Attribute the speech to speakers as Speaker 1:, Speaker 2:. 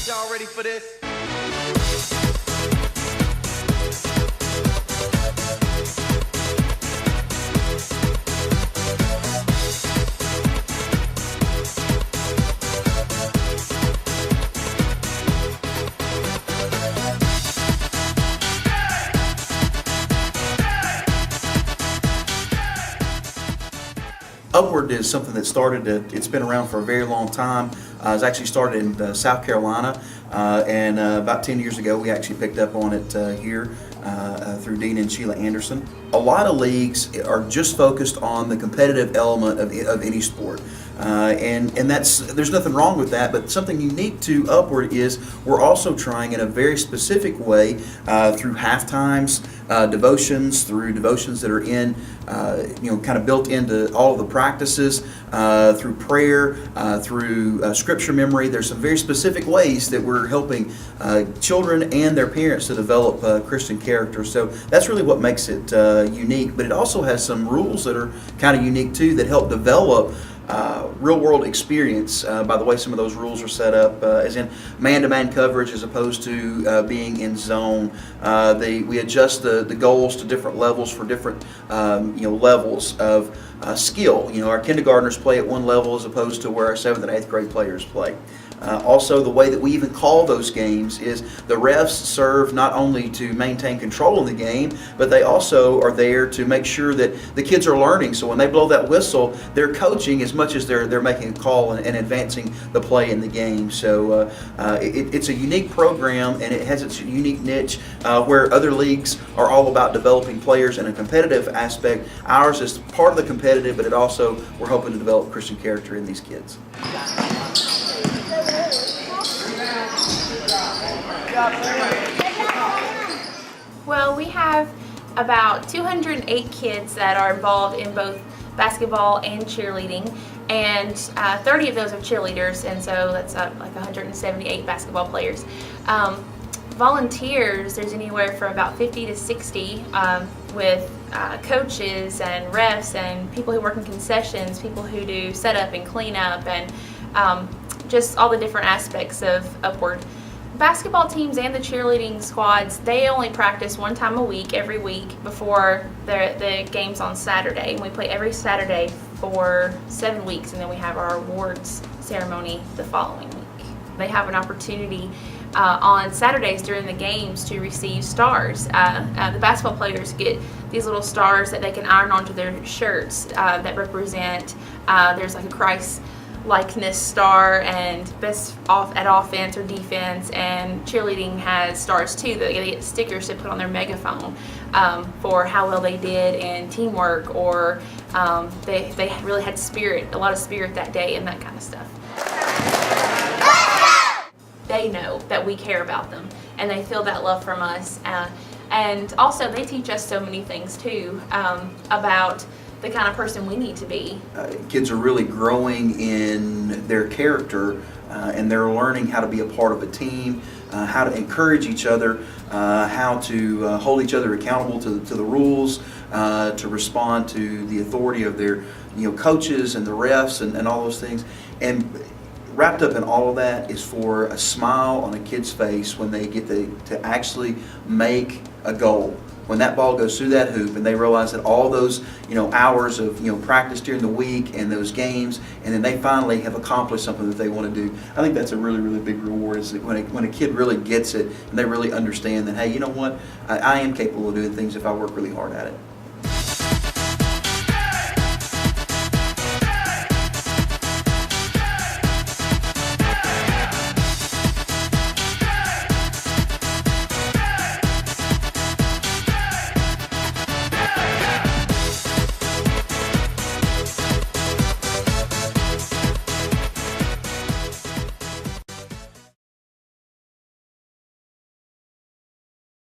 Speaker 1: Y'all ready for this?
Speaker 2: Upward is something that started, it's been around for a very long time. It's actually started in South Carolina, and about 10 years ago we actually picked up on it here through Dean and Sheila Anderson. A lot of leagues are just focused on the competitive element of any sport. And there's nothing wrong with that, but something unique to Upward is we're also trying in a very specific way through half times, devotions, through devotions that are in, kind of built into all of the practices, through prayer, through scripture memory. There's some very specific ways that we're helping children and their parents to develop Christian character. So that's really what makes it unique, but it also has some rules that are kind of unique too that help develop real-world experience by the way some of those rules are set up, as in man-to-man coverage as opposed to being in zone. We adjust the goals to different levels for different levels of skill. Our kindergartners play at one level as opposed to where our 7th and 8th grade players play. Also, the way that we even call those games is the refs serve not only to maintain control of the game, but they also are there to make sure that the kids are learning. So when they blow that whistle, they're coaching as much as they're making a call and advancing the play in the game. So it's a unique program, and it has its unique niche where other leagues are all about developing players in a competitive aspect. Ours is part of the competitive, but it also, we're hoping to develop Christian character in these kids.
Speaker 3: Well, we have about 208 kids that are involved in both basketball and cheerleading, and 30 of those are cheerleaders, and so that's like 178 basketball players. Volunteers, there's anywhere from about 50 to 60 with coaches and refs and people who work in concessions, people who do setup and cleanup, and just all the different aspects of Upward. Basketball teams and the cheerleading squads, they only practice one time a week, every week, before the games on Saturday. And we play every Saturday for 7 weeks, and then we have our awards ceremony the following week. They have an opportunity on Saturdays during the games to receive stars. The basketball players get these little stars that they can iron onto their shirts that represent, there's like a Christ likeness star and best off at offense or defense, and cheerleading has stars too. They get stickers to put on their megaphone for how well they did in teamwork, or they really had a lot of spirit that day, and that kind of stuff. They know that we care about them, and they feel that love from us, and also they teach us so many things too about the kind of person we need to be.
Speaker 2: Kids are really growing in their character, and they're learning how to be a part of a team, how to encourage each other, how to hold each other accountable to the rules, to respond to the authority of their coaches and the refs and all those things. And wrapped up in all of that is for a smile on a kid's face when they get to actually make a goal. When that ball goes through that hoop and they realize that all those hours of practice during the week and those games, and then they finally have accomplished something that they want to do. I think that's a really, really big reward, is when a kid really gets it and they really understand that, hey, you know what, I am capable of doing things if I work really hard at it.